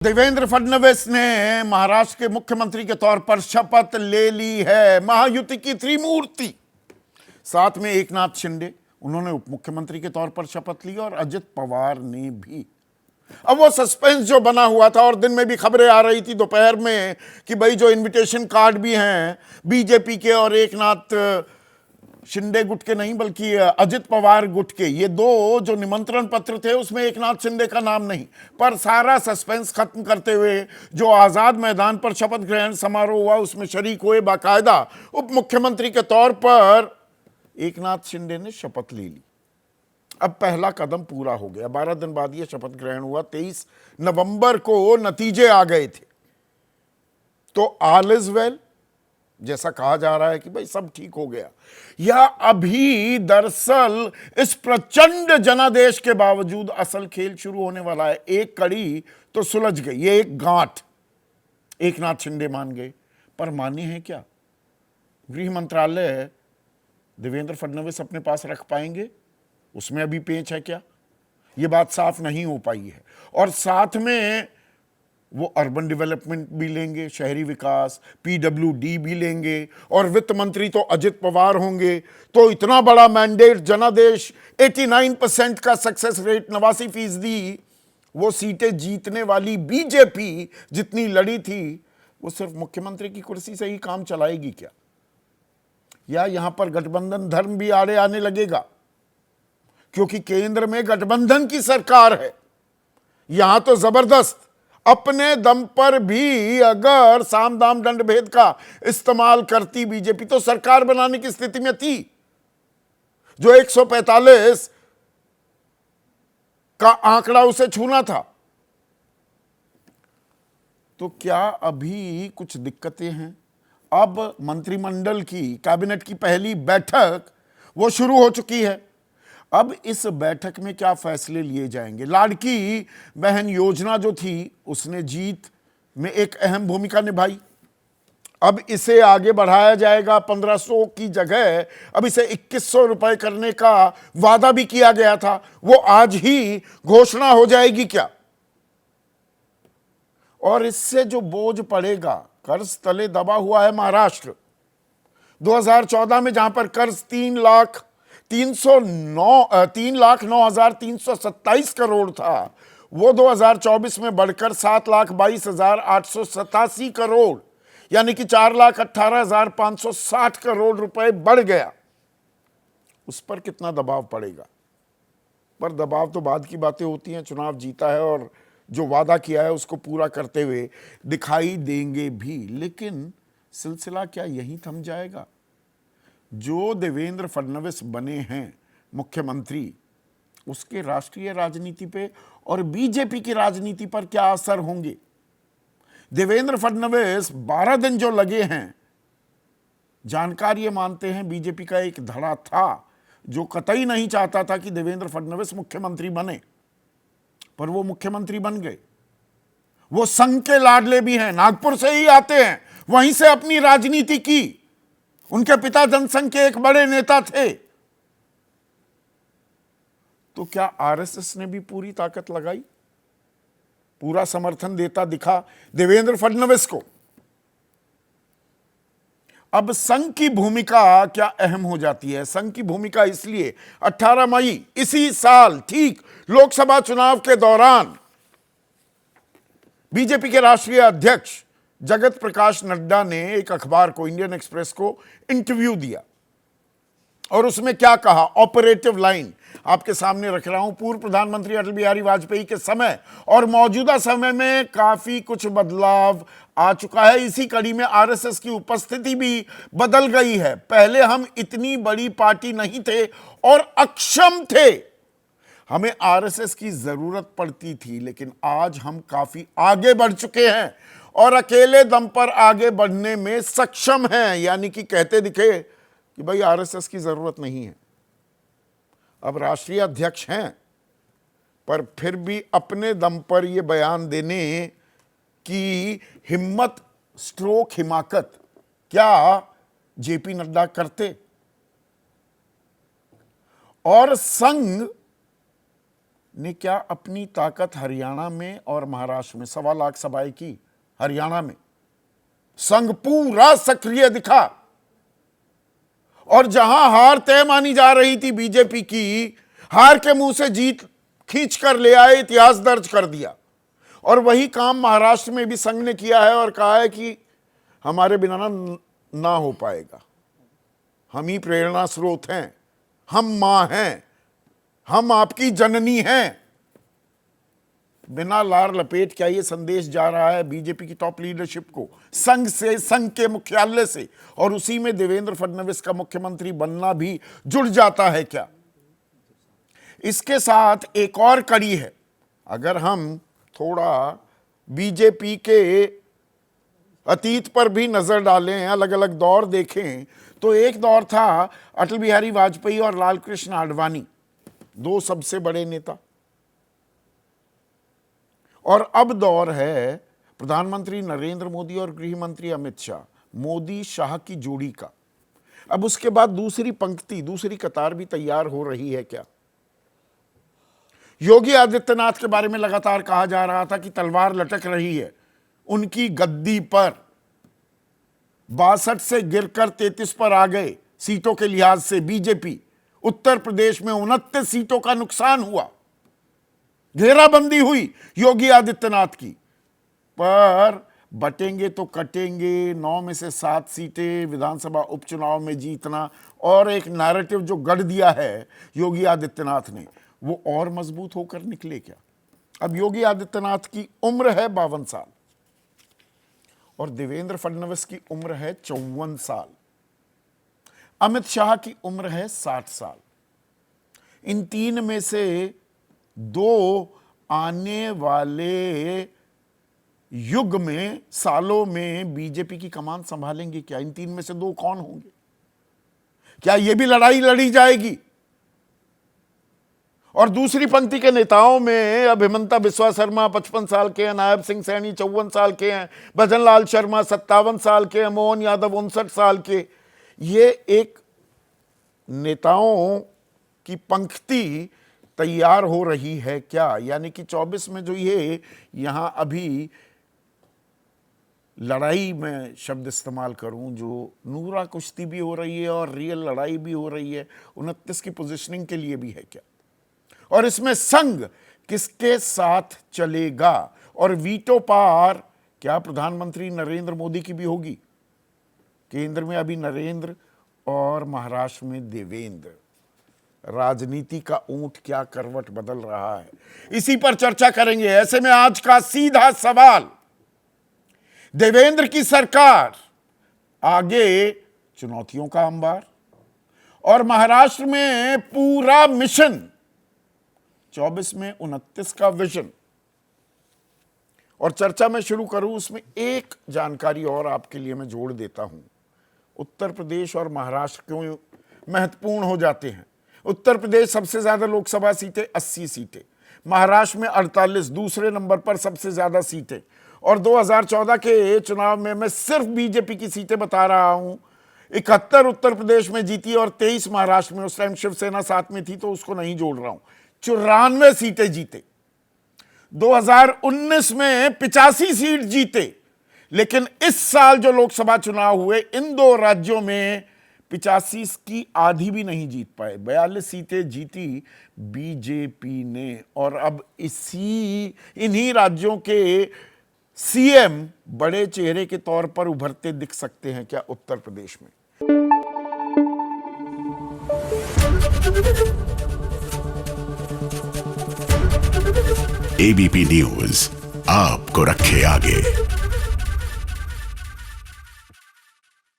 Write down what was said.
देवेंद्र फडणवीस ने महाराष्ट्र के मुख्यमंत्री के तौर पर शपथ ले ली है। महायुति की त्रिमूर्ति, साथ में एकनाथ शिंदे, उन्होंने उप मुख्यमंत्री के तौर पर शपथ ली और अजित पवार ने भी। अब वो सस्पेंस जो बना हुआ था और दिन में भी खबरें आ रही थी दोपहर में कि भाई जो इनविटेशन कार्ड भी हैं बीजेपी के और एकनाथ शिंदे गुट के नहीं बल्कि अजित पवार गुट के, ये दो जो निमंत्रण पत्र थे उसमें एकनाथ शिंदे का नाम नहीं। पर सारा सस्पेंस खत्म करते हुए जो आजाद मैदान पर शपथ ग्रहण समारोह हुआ उसमें शरीक हुए बाकायदा उप मुख्यमंत्री के तौर पर एकनाथ शिंदे ने शपथ ले ली। अब पहला कदम पूरा हो गया। 12 दिन बाद यह शपथ ग्रहण हुआ। 23 नवंबर को नतीजे आ गए थे। तो ऑल इज वेल, जैसा कहा जा रहा है कि भाई सब ठीक हो गया, या अभी दरअसल इस प्रचंड जनादेश के बावजूद असल खेल शुरू होने वाला है। एक कड़ी तो सुलझ गई, ये एक गांठ एकनाथ शिंदे मान गए, पर माने हैं क्या? गृह मंत्रालय देवेंद्र फडणवीस अपने पास रख पाएंगे? उसमें अभी पेंच है क्या? ये बात साफ नहीं हो पाई है। और साथ में वो अर्बन डेवलपमेंट भी लेंगे, शहरी विकास, पीडब्ल्यूडी भी लेंगे, और वित्त मंत्री तो अजित पवार होंगे। तो इतना बड़ा मैंडेट, जनादेश, 89% का सक्सेस रेट, 89%, वो सीटें जीतने वाली बीजेपी जितनी लड़ी थी, वो सिर्फ मुख्यमंत्री की कुर्सी से ही काम चलाएगी क्या? या यहां पर गठबंधन धर्म भी आड़े आने लगेगा? क्योंकि केंद्र में गठबंधन की सरकार है। यहां तो जबरदस्त अपने दम पर भी अगर साम दाम दंड भेद का इस्तेमाल करती बीजेपी तो सरकार बनाने की स्थिति में थी। जो 145 का आंकड़ा उसे छूना था। तो क्या अभी कुछ दिक्कतें हैं? अब मंत्रिमंडल की, कैबिनेट की पहली बैठक वो शुरू हो चुकी है। अब इस बैठक में क्या फैसले लिए जाएंगे? लाड़की बहन योजना जो थी उसने जीत में एक अहम भूमिका निभाई। अब इसे आगे बढ़ाया जाएगा। 1500 की जगह अब इसे 2100 रुपए करने का वादा भी किया गया था। वो आज ही घोषणा हो जाएगी क्या? और इससे जो बोझ पड़ेगा, कर्ज तले दबा हुआ है महाराष्ट्र। 2014 में जहां पर कर्ज 3,09,327 करोड़ था, वो 2024 में बढ़कर 7,22,887 करोड़, यानी कि 4,18,560 करोड़ रुपए बढ़ गया। उस पर कितना दबाव पड़ेगा? पर दबाव तो बाद की बातें होती हैं। चुनाव जीता है और जो वादा किया है उसको पूरा करते हुए दिखाई देंगे भी। लेकिन सिलसिला क्या यहीं थम जाएगा? जो देवेंद्र फडणवीस बने हैं मुख्यमंत्री, उसके राष्ट्रीय राजनीति पे और बीजेपी की राजनीति पर क्या असर होंगे? देवेंद्र फडणवीस 12 दिन जो लगे हैं, जानकार ये मानते हैं बीजेपी का एक धड़ा था जो कतई नहीं चाहता था कि देवेंद्र फडणवीस मुख्यमंत्री बने, पर वो मुख्यमंत्री बन गए। वो संघ के लाडले भी हैं, नागपुर से ही आते हैं, वहीं से अपनी राजनीति की। उनके पिता जनसंघ के एक बड़े नेता थे। तो क्या आरएसएस ने भी पूरी ताकत लगाई, पूरा समर्थन देता दिखा देवेंद्र फडणवीस को? अब संघ की भूमिका क्या अहम हो जाती है? संघ की भूमिका इसलिए 18 मई इसी साल, ठीक लोकसभा चुनाव के दौरान, बीजेपी के राष्ट्रीय अध्यक्ष जगत प्रकाश नड्डा ने एक अखबार को, इंडियन एक्सप्रेस को, इंटरव्यू दिया और उसमें क्या कहा? ऑपरेटिव लाइन आपके सामने रख रहा हूं। पूर्व प्रधानमंत्री अटल बिहारी वाजपेयी के समय और मौजूदा समय में काफी कुछ बदलाव आ चुका है। इसी कड़ी में आरएसएस की उपस्थिति भी बदल गई है। पहले हम इतनी बड़ी पार्टी नहीं थे और अक्षम थे, हमें आरएसएस की जरूरत पड़ती थी, लेकिन आज हम काफी आगे बढ़ चुके हैं और अकेले दम पर आगे बढ़ने में सक्षम हैं। यानी कि कहते दिखे कि भाई आरएसएस की जरूरत नहीं है। अब राष्ट्रीय अध्यक्ष हैं, पर फिर भी अपने दम पर यह बयान देने की हिम्मत स्ट्रोक हिमाकत क्या जेपी नड्डा करते? और संघ ने क्या अपनी ताकत हरियाणा में और महाराष्ट्र में 1.25 लाख सभाएं की? हरियाणा में संघ पूरा सक्रिय दिखा, और जहां हार तय मानी जा रही थी बीजेपी की, हार के मुंह से जीत खींच कर ले आए, इतिहास दर्ज कर दिया। और वही काम महाराष्ट्र में भी संघ ने किया है और कहा है कि हमारे बिना ना हो पाएगा, हम ही प्रेरणा स्रोत हैं, हम मां हैं, हम आपकी जननी हैं। बिना लार लपेट क्या ये संदेश जा रहा है बीजेपी की टॉप लीडरशिप को, संघ से, संघ के मुख्यालय से, और उसी में देवेंद्र फडणवीस का मुख्यमंत्री बनना भी जुड़ जाता है क्या? इसके साथ एक और कड़ी है। अगर हम थोड़ा बीजेपी के अतीत पर भी नजर डालें, अलग अलग दौर देखें, तो एक दौर था अटल बिहारी वाजपेयी और लाल कृष्ण आडवाणी, 2 सबसे बड़े नेता। और अब दौर है प्रधानमंत्री नरेंद्र मोदी और गृह मंत्री अमित शाह, मोदी शाह की जोड़ी का। अब उसके बाद दूसरी पंक्ति, दूसरी कतार भी तैयार हो रही है क्या? योगी आदित्यनाथ के बारे में लगातार कहा जा रहा था कि तलवार लटक रही है उनकी गद्दी पर। 62 से गिरकर 33 पर आ गए सीटों के लिहाज से बीजेपी। उत्तर प्रदेश में 29 सीटों का नुकसान हुआ, घेराबंदी हुई योगी आदित्यनाथ की। पर बटेंगे तो कटेंगे, 9 में से 7 सीटें विधानसभा उपचुनाव में जीतना, और एक नैरेटिव जो गढ़ दिया है योगी आदित्यनाथ ने, वो और मजबूत होकर निकले क्या? अब योगी आदित्यनाथ की उम्र है 52 साल और देवेंद्र फडणवीस की उम्र है 54 साल। अमित शाह की उम्र है 60 साल। इन 3 में से 2 आने वाले युग में, सालों में बीजेपी की कमान संभालेंगे क्या? इन 3 में से 2 कौन होंगे? क्या यह भी लड़ाई लड़ी जाएगी? और दूसरी पंक्ति के नेताओं में अब हिमंता बिस्वा शर्मा 55 साल के हैं, नायब सिंह सैनी 54 साल के हैं, भजन लाल शर्मा 57 साल के हैं, मोहन यादव 59 साल के। ये एक नेताओं की पंक्ति तैयार हो रही है क्या? यानी कि 24 में जो ये यहां अभी लड़ाई में शब्द इस्तेमाल करूं, जो नूरा कुश्ती भी हो रही है और रियल लड़ाई भी हो रही है, 29 की पोजीशनिंग के लिए भी है क्या? और इसमें संघ किसके साथ चलेगा? और वीटो पार क्या प्रधानमंत्री नरेंद्र मोदी की भी होगी? केंद्र में अभी नरेंद्र और महाराष्ट्र में देवेंद्र। राजनीति का ऊंट क्या करवट बदल रहा है, इसी पर चर्चा करेंगे। ऐसे में आज का सीधा सवाल, देवेंद्र की सरकार, आगे चुनौतियों का अंबार, और महाराष्ट्र में पूरा मिशन, 24 में 29 का विजन। और चर्चा में शुरू करूं, उसमें एक जानकारी और आपके लिए मैं जोड़ देता हूं। उत्तर प्रदेश और महाराष्ट्र क्यों महत्वपूर्ण हो जाते हैं? उत्तर प्रदेश सबसे ज्यादा लोकसभा सीटें 80 सीटें, महाराष्ट्र में 48, दूसरे नंबर पर सबसे ज्यादा सीटें। और 2014 के चुनाव में मैं सिर्फ बीजेपी की सीटें बता रहा हूं, 71 उत्तर प्रदेश में जीती और 23 महाराष्ट्र में। उस टाइम शिवसेना साथ में थी तो उसको नहीं जोड़ रहा हूं। 94 सीटें जीते। 2019 में 85 सीट जीते। लेकिन इस साल जो लोकसभा चुनाव हुए, इन 2 राज्यों में 85 की आधी भी नहीं जीत पाए। 42 सीटें जीती बीजेपी ने। और अब इन्हीं राज्यों के सीएम बड़े चेहरे के तौर पर उभरते दिख सकते हैं क्या उत्तर प्रदेश में? एबीपी न्यूज आपको रखे आगे।